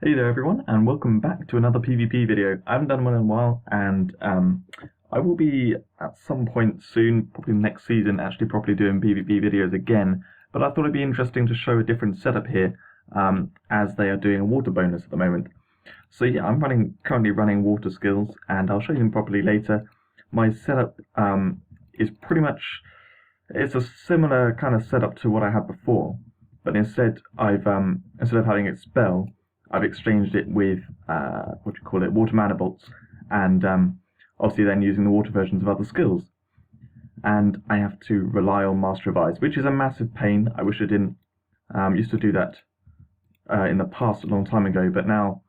Hey there everyone, and welcome back to another PvP video. I haven't done one in a while, and I will be at some point soon, probably next season, actually properly doing PvP videos again. But I thought it'd be interesting to show a different setup here, as they are doing a water bonus at the moment. So yeah, I'm currently running water skills, and I'll show you them properly later. My setup is pretty much, it's a similar kind of setup to what I had before, but instead instead of having it spell, I've exchanged it with water mana bolts, and obviously then using the water versions of other skills. And I have to rely on Master of Ice, which is a massive pain. I wish I didn't. Used to do that in the past a long time ago, but now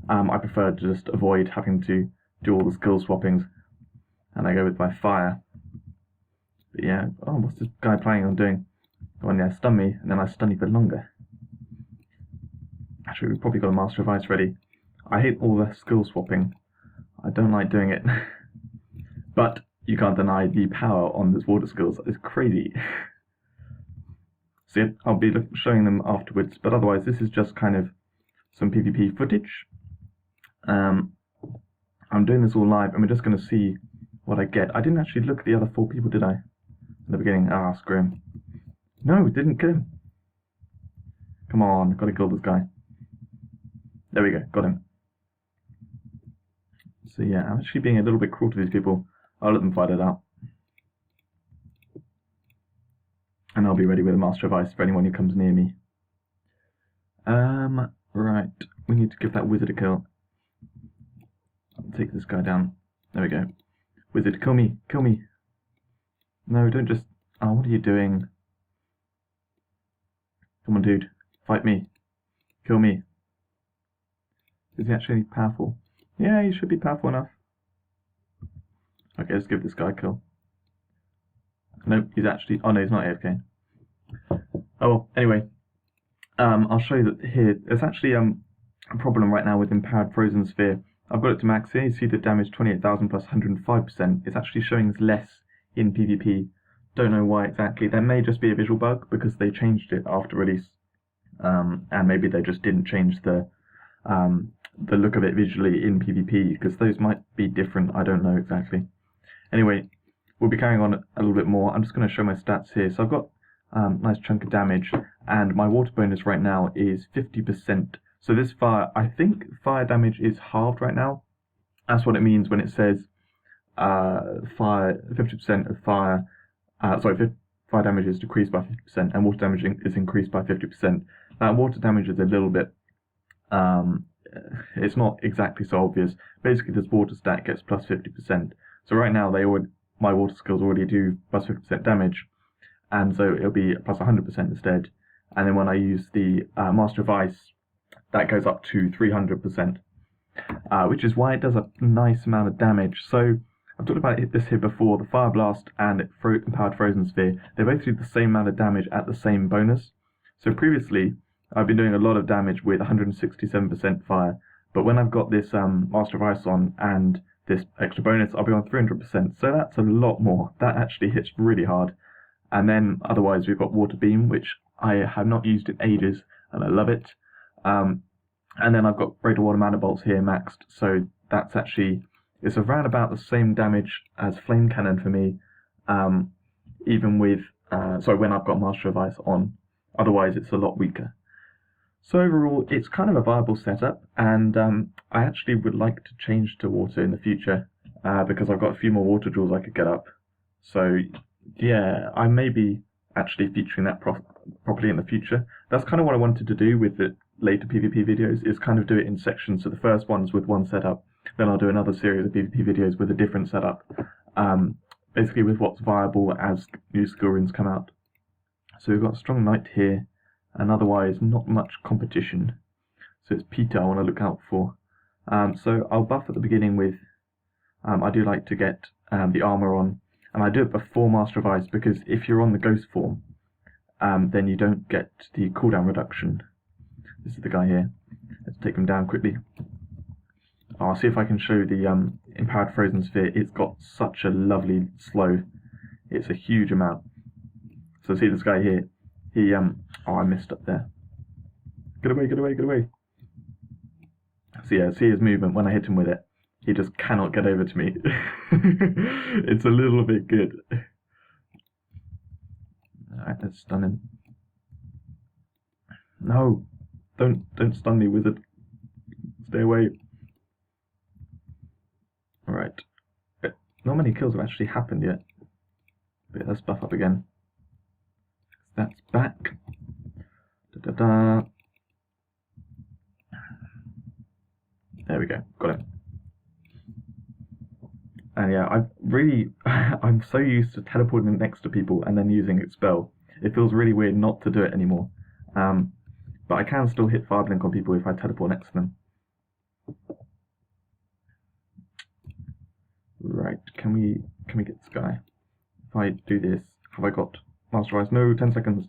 I prefer to just avoid having to do all the skill swappings, and I go with my fire. But yeah, oh, what's this guy planning on doing? Go on, yeah, stun me, and then I stun you for longer. Actually, we've probably got a Master of Ice ready. I hate all the skill swapping. I don't like doing it. But you can't deny the power on this water skills. It's crazy. So yeah, I'll be showing them afterwards. But otherwise, this is just kind of some PvP footage. I'm doing this all live, and we're just going to see what I get. I didn't actually look at the other 4 people, did I? In the beginning. Ah, screw him. No, didn't kill him. Come on, gotta kill this guy. There we go, got him. So yeah, I'm actually being a little bit cruel to these people. I'll let them fight it out. And I'll be ready with a Master of Ice for anyone who comes near me. Right, we need to give that wizard a kill. I'll take this guy down. There we go. Wizard, kill me, kill me. No, don't just... Oh, what are you doing? Come on, dude. Fight me. Kill me. Is he actually powerful? Yeah, he should be powerful enough. Okay, let's give this guy a kill. Nope, he's actually... Oh no, he's not AFK. Oh well, anyway. I'll show you that here. There's actually a problem right now with Empowered Frozen Sphere. I've got it to max here. You see the damage 28,000 plus 105%. It's actually showing as less in PvP. Don't know why exactly. There may just be a visual bug because they changed it after release. And maybe they just didn't change the look of it visually in PvP, because those might be different. I don't know exactly. Anyway, we'll be carrying on a little bit more. I'm just going to show my stats here. So I've got a nice chunk of damage, and my water bonus right now is 50%. So this fire, I think fire damage is halved right now. That's what it means when it says fire 50% of fire. Fire damage is decreased by 50%, and water damage is increased by 50%. Now, water damage is a little bit, it's not exactly so obvious. Basically, this water stat gets plus 50%. So right now, my water skills already do plus 50% damage, and so it'll be plus 100% instead. And then when I use the Master of Ice, that goes up to 300%, which is why it does a nice amount of damage. So I've talked about this here before. The Fire Blast and Empowered Frozen Sphere, they both do the same amount of damage at the same bonus. So previously, I've been doing a lot of damage with 167% fire, but when I've got this Master of Ice on and this extra bonus, I'll be on 300%, so that's a lot more. That actually hits really hard. And then otherwise we've got Water Beam, which I have not used in ages, and I love it. And then I've got Greater Water Mana Bolts here maxed, so that's actually, it's around about the same damage as Flame Cannon for me, even with, when I've got Master of Ice on. Otherwise it's a lot weaker. So overall, it's kind of a viable setup, and I actually would like to change to water in the future, because I've got a few more water jewels I could get up. So yeah, I may be actually featuring that properly in the future. That's kind of what I wanted to do with the later PvP videos, is kind of do it in sections. So the first one's with one setup, then I'll do another series of PvP videos with a different setup, basically with what's viable as new skill runes come out. So we've got a strong knight here, and otherwise not much competition. So it's Peter I want to look out for. So I'll buff at the beginning with, I do like to get the armor on, and I do it before Master of Ice, because if you're on the ghost form, then you don't get the cooldown reduction. This is the guy here. Let's take him down quickly. I'll see if I can show the Empowered Frozen Sphere. It's got such a lovely slow. It's a huge amount. So see this guy here. He, oh, I messed up there. Get away, get away, get away. So yeah, see his movement when I hit him with it. He just cannot get over to me. It's a little bit good. Alright, let's stun him. No! Don't stun me, wizard. Stay away. Alright. Not many kills have actually happened yet. But let's buff up again. That's back. Da-da-da. There we go, got him. And yeah, I'm so used to teleporting next to people and then using expel. It feels really weird not to do it anymore. But I can still hit fire blink on people if I teleport next to them. Right, can we get this guy? If I do this, have I got Master Eyes? No, 10 seconds.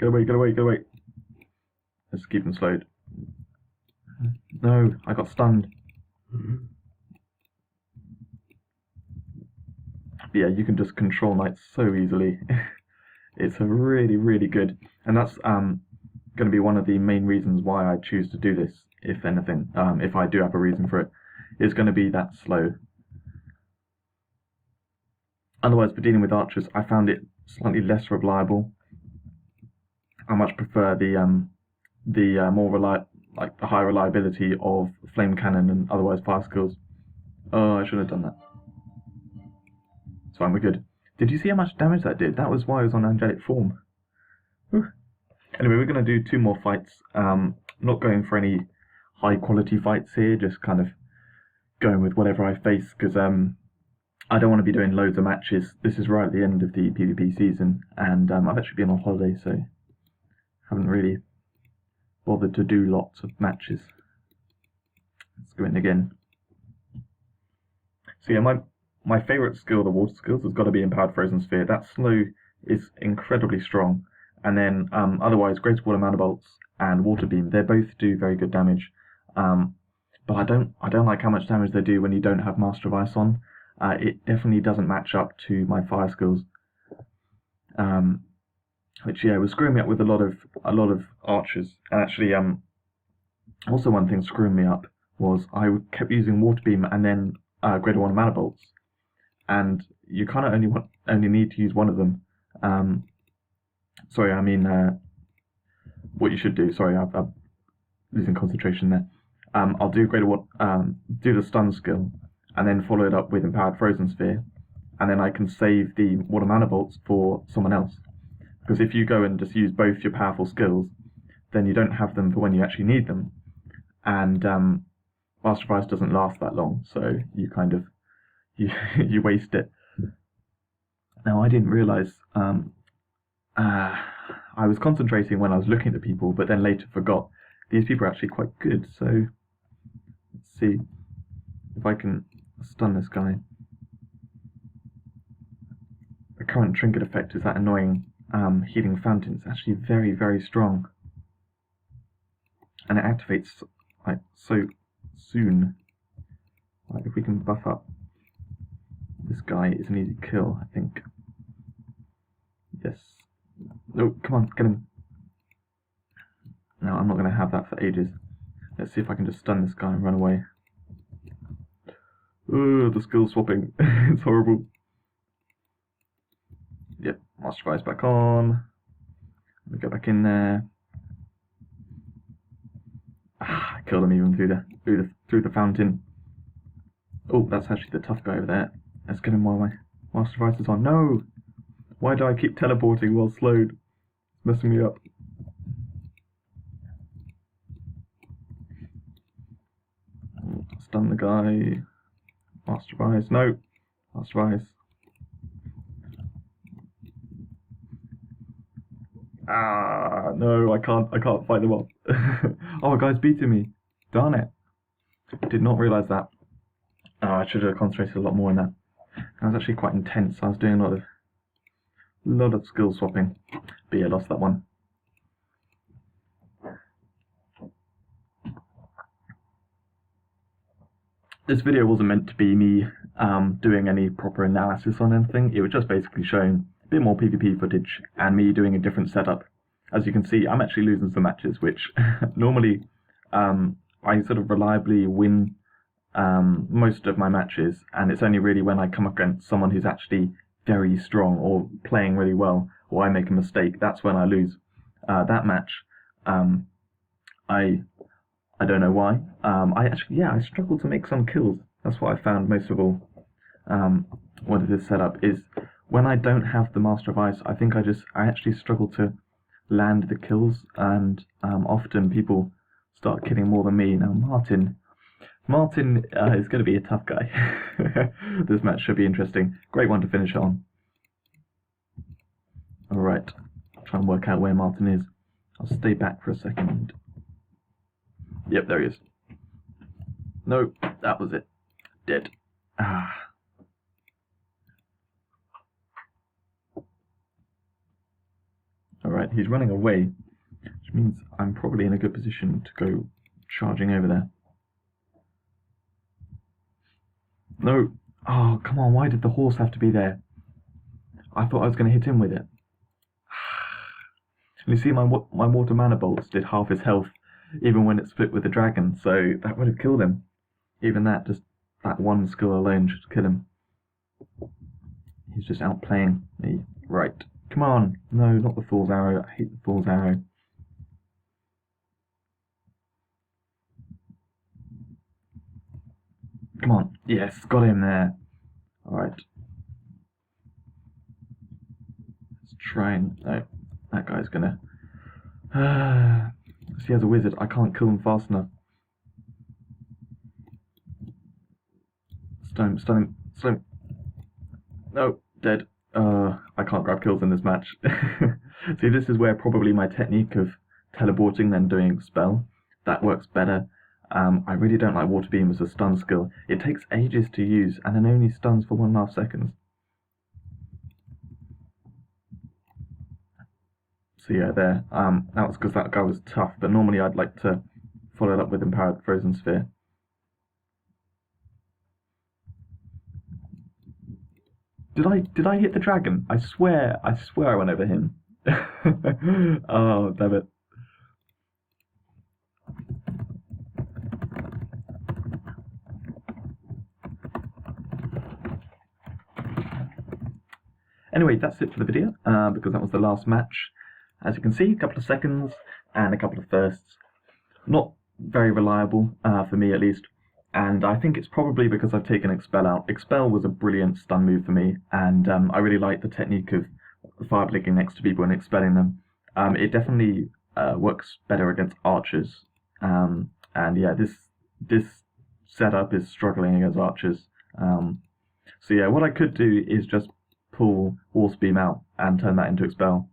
Get away, get away, get away. Let's keep them slowed. No, I got stunned. But yeah, you can just control knights so easily. It's a really good, and that's going to be one of the main reasons why I choose to do this. If anything, if I do have a reason for it, it's going to be that slow. Otherwise, for dealing with archers, I found it slightly less reliable. I much prefer the more the high reliability of flame cannon and otherwise fire skills. Oh, I should have done that. It's fine, we're good. Did you see how much damage that did? That was why I was on angelic form. Whew. Anyway, we're going to do 2 more fights. Not going for any high quality fights here, just kind of going with whatever I face, because I don't want to be doing loads of matches. This is right at the end of the PvP season, and I've actually been on holiday, so haven't really bothered to do lots of matches. Let's go in again. So yeah, my favourite skill, the water skills, has got to be Empowered Frozen Sphere. That slow is incredibly strong. And then otherwise, Greater Water Mana Bolts and Water Beam, they both do very good damage. But I don't like how much damage they do when you don't have Master of Ice on. It definitely doesn't match up to my fire skills. Which yeah, was screwing me up with a lot of archers. And actually, also one thing screwing me up was I kept using Water Beam and then Greater Water Mana Bolts, and you kind of only need to use one of them. Sorry, I mean what you should do. Sorry, I'm losing concentration there. I'll do do the stun skill, and then follow it up with Empowered Frozen Sphere, and then I can save the Water Mana Bolts for someone else. Because if you go and just use both your powerful skills, then you don't have them for when you actually need them, and Master of Ice doesn't last that long, so you kind of you waste it. Now I didn't realise I was concentrating when I was looking at the people, but then later forgot these people are actually quite good. So let's see if I can stun this guy. The current trinket effect is that annoying healing fountain. It's actually very strong, and it activates like so soon. Like if we can buff up this guy, it's an easy kill, I think. Yes. No, come on, get him. No, I'm not going to have that for ages. Let's see if I can just stun this guy and run away. Ugh, the skill swapping. It's horrible. Yep, Master Eyes back on. Let me go back in there. I killed him even through the fountain. Oh, that's actually the tough guy over there. Let's get him while my Master Eyes is on. No! Why do I keep teleporting while slowed? It's messing me up. Stun the guy. Master of Ice. No! Master of Ice. Ah, no, I can't fight them off. Oh, a guy's beating me. Darn it. Did not realise that. Oh, I should have concentrated a lot more on that. That was actually quite intense. I was doing a lot of skill swapping. But yeah, lost that one. This video wasn't meant to be me doing any proper analysis on anything. It was just basically showing a bit more PvP footage and me doing a different setup. As you can see, I'm actually losing some matches, which normally I sort of reliably win most of my matches, and it's only really when I come against someone who's actually very strong or playing really well, or I make a mistake, that's when I lose. That match, I I don't know why. I struggle to make some kills. That's what I found most of all. What it is set up is when I don't have the Master of Ice, I think I actually struggle to land the kills, and often people start killing more than me. Now Martin is going to be a tough guy. This match should be interesting. Great one to finish on. All right, I'll try and work out where Martin is. I'll stay back for a second. Yep, there he is. No, that was it. Dead. Ah. Alright, he's running away, which means I'm probably in a good position to go charging over there. No. Oh, come on, why did the horse have to be there? I thought I was going to hit him with it. And you see, my water mana bolts did half his health, even when it split with the dragon, so that would have killed him. Even that one skill alone should kill him. He's just outplaying me. Right. Come on. No, not the Fool's Arrow. I hate the Fool's Arrow. Come on. Yes, got him there. Alright. Let's try and... No, that guy's gonna... he has a wizard. I can't kill him fast enough. Stun him. No, dead. I can't grab kills in this match. See, this is where probably my technique of teleporting then doing spell, that works better. I really don't like Water Beam as a stun skill. It takes ages to use and then only stuns for 1.5 seconds. So yeah, there. That was because that guy was tough, but normally I'd like to follow it up with Empowered Frozen Sphere. Did I hit the dragon? I swear I went over him. Oh, damn it. Anyway, that's it for the video, because that was the last match. As you can see, a couple of seconds and a couple of firsts. Not very reliable, for me at least. And I think it's probably because I've taken Expel out. Expel was a brilliant stun move for me, and I really like the technique of fire blinking next to people and expelling them. It definitely works better against archers. And yeah, this setup is struggling against archers. So yeah, what I could do is just pull Horse Beam out and turn that into Expel.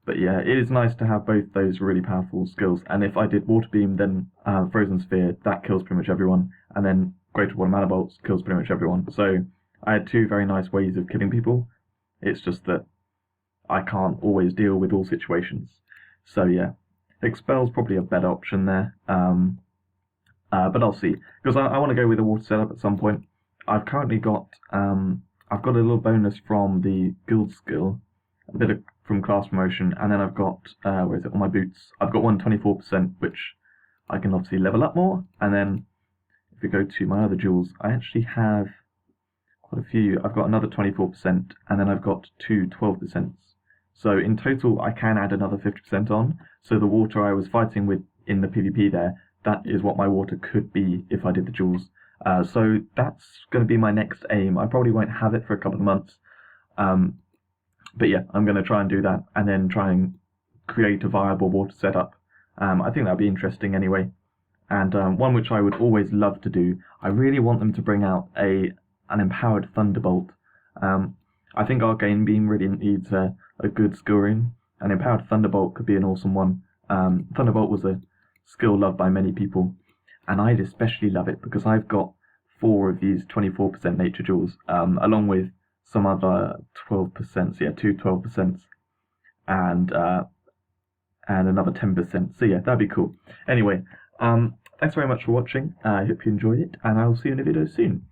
But yeah, it is nice to have both those really powerful skills. And if I did Water Beam, then Frozen Sphere, that kills pretty much everyone. And then Greater Water Mana Bolts kills pretty much everyone. So I had two very nice ways of killing people. It's just that I can't always deal with all situations. So yeah, Expel's probably a better option there. But I'll see. Because I want to go with a water setup at some point. I've currently got, I've got a little bonus from the guild skill, a bit from class promotion, and then I've got, where is it, on my boots, I've got 124%, which I can obviously level up more, and then if we go to my other jewels, I actually have quite a few. I've got another 24%, and then I've got two 12%. So in total, I can add another 50% on, so the water I was fighting with in the PvP there, that is what my water could be if I did the jewels. So that's going to be my next aim. I probably won't have it for a couple of months. But yeah, I'm going to try and do that and then try and create a viable water setup. I think that'd be interesting anyway. And one which I would always love to do, I really want them to bring out an empowered Thunderbolt. I think Arcane Beam really needs a good skill rune. An empowered Thunderbolt could be an awesome one. Thunderbolt was a skill loved by many people, and I'd especially love it because I've got 4 of these 24% nature jewels, along with some other 12%, so yeah, 2 12%, and another 10%. So yeah, that'd be cool. Anyway, thanks very much for watching. I hope you enjoyed it, and I will see you in a video soon.